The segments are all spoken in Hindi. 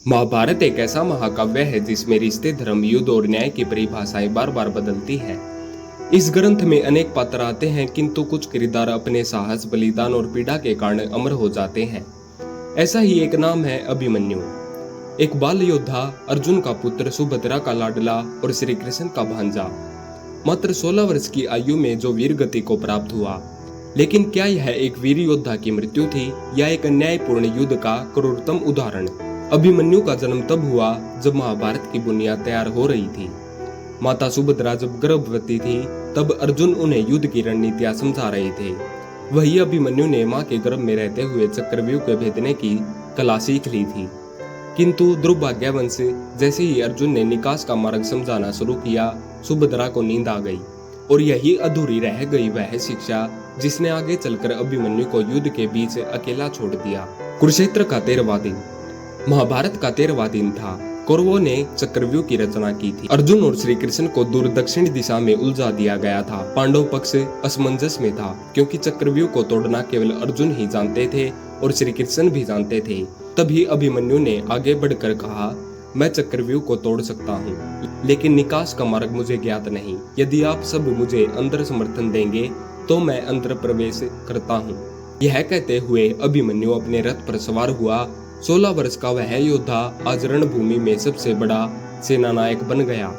महाभारत एक ऐसा महाकाव्य है जिसमें रिश्ते, धर्म, युद्ध और न्याय की परिभाषाएं बार बार बदलती हैं। इस ग्रंथ में अनेक पात्र आते हैं, किंतु कुछ किरदार अपने साहस, बलिदान और पीड़ा के कारण अमर हो जाते हैं। ऐसा ही एक नाम है अभिमन्यु। एक बाल योद्धा, अर्जुन का पुत्र, सुभद्रा का लाडला और श्री कृष्ण का भांजा। मात्र 16 वर्ष की आयु में जो वीर गति को प्राप्त हुआ। लेकिन क्या यह एक वीर योद्धा की मृत्यु थी या एक अन्यायपूर्ण युद्ध का क्रूरतम उदाहरण? अभिमन्यु का जन्म तब हुआ जब महाभारत की बुनियाद तैयार हो रही थी। माता सुभद्रा जब गर्भवती थी तब अर्जुन उन्हें युद्ध की रणनीतियां समझा रहे थे। वही अभिमन्यु ने मां के गर्भ में रहते हुए चक्रव्यूह को भेदने की कला सीख ली थी। किंतु दुर्भाग्यवश जैसे ही अर्जुन ने निकास का मार्ग समझाना शुरू किया, सुभद्रा को नींद आ गई और यही अधूरी रह गई वह शिक्षा जिसने आगे चलकर अभिमन्यु को युद्ध के बीच अकेला छोड़ दिया। कुरुक्षेत्र का 13वां दिन। महाभारत का 13वां दिन था। कौरवों ने चक्रव्यूह की रचना की थी। अर्जुन और श्री कृष्ण को दूर दक्षिण दिशा में उलझा दिया गया था। पांडव पक्ष असमंजस में था, क्योंकि चक्रव्यूह को तोड़ना केवल अर्जुन ही जानते थे और श्री कृष्ण भी जानते थे। तभी अभिमन्यु ने आगे बढ़कर कहा, मैं चक्रव्यूह को तोड़ सकता हूँ, लेकिन निकास का मार्ग मुझे ज्ञात नहीं। यदि आप सब मुझे अंदर समर्थन देंगे तो मैं अंदर प्रवेश करता हूँ। यह कहते हुए अभिमन्यु अपने रथ पर सवार हुआ। 16 वर्ष का वह योद्धा आज रणभूमि में सबसे बड़ा सेनानायक बन गया।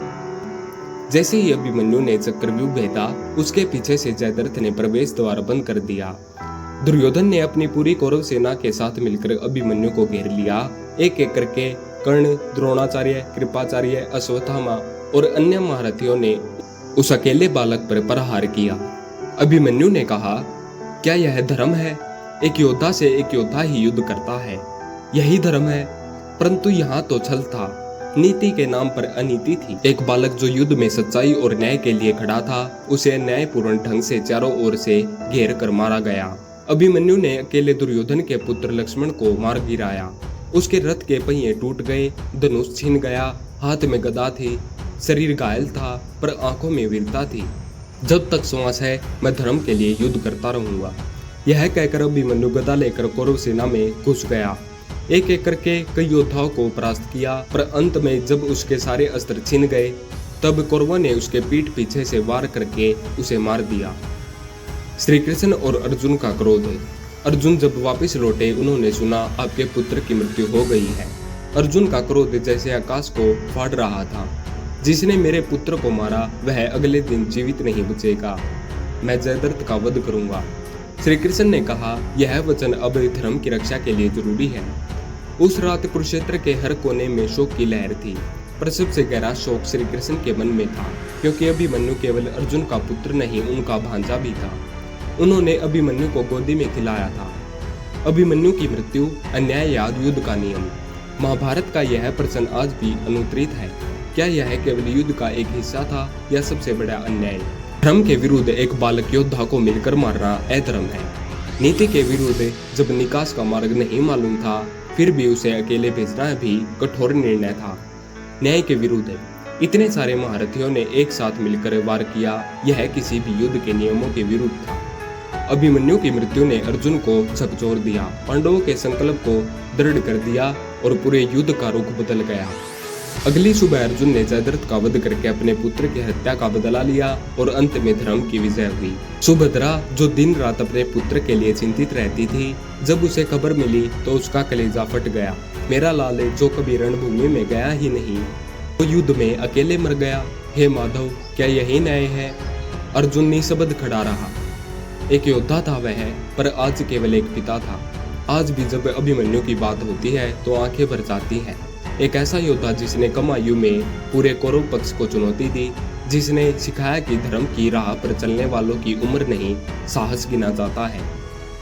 जैसे ही अभिमन्यु ने चक्रव्यूह भेदा, उसके पीछे से जयद्रथ ने प्रवेश द्वार बंद कर दिया। दुर्योधन ने अपनी पूरी कौरव सेना के साथ मिलकर अभिमन्यु को घेर लिया। एक एक करके कर्ण, द्रोणाचार्य, कृपाचार्य, अश्वत्थामा और अन्य महारथियों ने उस अकेले बालक पर प्रहार किया। अभिमन्यु ने कहा, क्या यह धर्म है? एक योद्धा से एक योद्धा ही युद्ध करता है, यही धर्म है। परंतु यहाँ तो छल था, नीति के नाम पर अनीति थी। एक बालक जो युद्ध में सच्चाई और न्याय के लिए खड़ा था, उसे न्यायपूर्ण ढंग से चारों ओर से घेर कर मारा गया। अभिमन्यु ने अकेले दुर्योधन के पुत्र लक्ष्मण को मार गिराया। उसके रथ के पहिए टूट गए, धनुष छिन गया, हाथ में गदा थी, शरीर घायल था पर आंखों में वीरता थी। जब तक श्वास है मैं धर्म के लिए युद्ध करता रहूंगा। यह कहकर अभिमन्यु गदा लेकर कौरव सेना में घुस गया। एक एक करके कई योद्धाओं को परास्त किया, पर अंत में जब उसके सारे अस्त्र छिन गए तब कौरवों ने उसके पीठ पीछे से वार करके उसे मार दिया। श्री कृष्ण और अर्जुन का क्रोध। अर्जुन जब वापस लौटे, उन्होंने सुना आपके पुत्र की मृत्यु हो गई है। अर्जुन का क्रोध जैसे आकाश को फाड़ रहा था। जिसने मेरे पुत्र को मारा वह अगले दिन जीवित नहीं बचेगा। मैं जयद्रथ का वध करूंगा। श्री कृष्ण ने कहा, यह वचन अब धर्म की रक्षा के लिए जरूरी है। उस रात कुरुक्षेत्र के हर कोने में शोक की लहर थी, पर सबसे गहरा शोक श्री कृष्ण के मन में था, क्योंकि अभिमन्यु केवल अर्जुन का पुत्र नहीं, उनका भांजा भी था। उन्होंने अभिमन्यु को गोदी में खिलाया था। अभिमन्यु की मृत्यु, अन्याय या युद्ध का नियम। महाभारत का यह प्रश्न आज भी अनुत्तरित है। क्या यह केवल युद्ध का एक हिस्सा था या सबसे बड़ा अन्याय? धर्म के विरुद्ध एक बालक योद्धा को मिलकर मारना अधर्म है। नीति के विरुद्ध जब निकास का मार्ग नहीं मालूम था, फिर भी उसे अकेले भेजना भी कठोर निर्णय था। न्याय के विरुद्ध इतने सारे महारथियों ने एक साथ मिलकर वार किया, यह किसी भी युद्ध के नियमों के विरुद्ध था। अभिमन्यु की मृत्यु ने अर्जुन को झकझोर दिया, पांडवों के संकल्प को दृढ़ कर दिया और पूरे युद्ध का रुख बदल गया। अगली सुबह अर्जुन ने जयद्रथ का वध करके अपने पुत्र की हत्या का बदला लिया और अंत में धर्म की विजय हुई। सुभद्रा, जो दिन रात अपने पुत्र के लिए चिंतित रहती थी, जब उसे खबर मिली तो उसका कलेजा फट गया। मेरा लाल, जो कभी रणभूमि में गया ही नहीं, वो युद्ध में अकेले मर गया। हे माधव, क्या यही न्याय है? अर्जुन निशब्द खड़ा रहा। एक योद्धा था वह, पर आज केवल एक पिता था। आज भी जब अभिमन्यु की बात होती है तो आंखें भर जाती हैं। एक ऐसा योद्धा जिसने कम आयु में पूरे कौरव पक्ष को चुनौती दी, जिसने सिखाया कि धर्म की राह पर चलने वालों की उम्र नहीं, साहस गिना जाता है।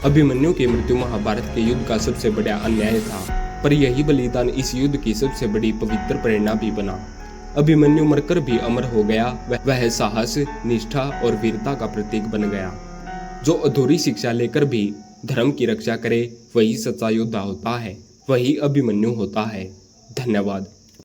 अभिमन्यु की मृत्यु महाभारत के युद्ध का सबसे बड़ा अन्याय था, पर यही बलिदान इस युद्ध की सबसे बड़ी पवित्र प्रेरणा भी बना। अभिमन्यु मरकर भी अमर हो गया। वह साहस, निष्ठा और वीरता का प्रतीक बन गया। जो अधूरी शिक्षा लेकर भी धर्म की रक्षा करे, वही सच्चा योद्धा होता है, वही अभिमन्यु होता है। धन्यवाद।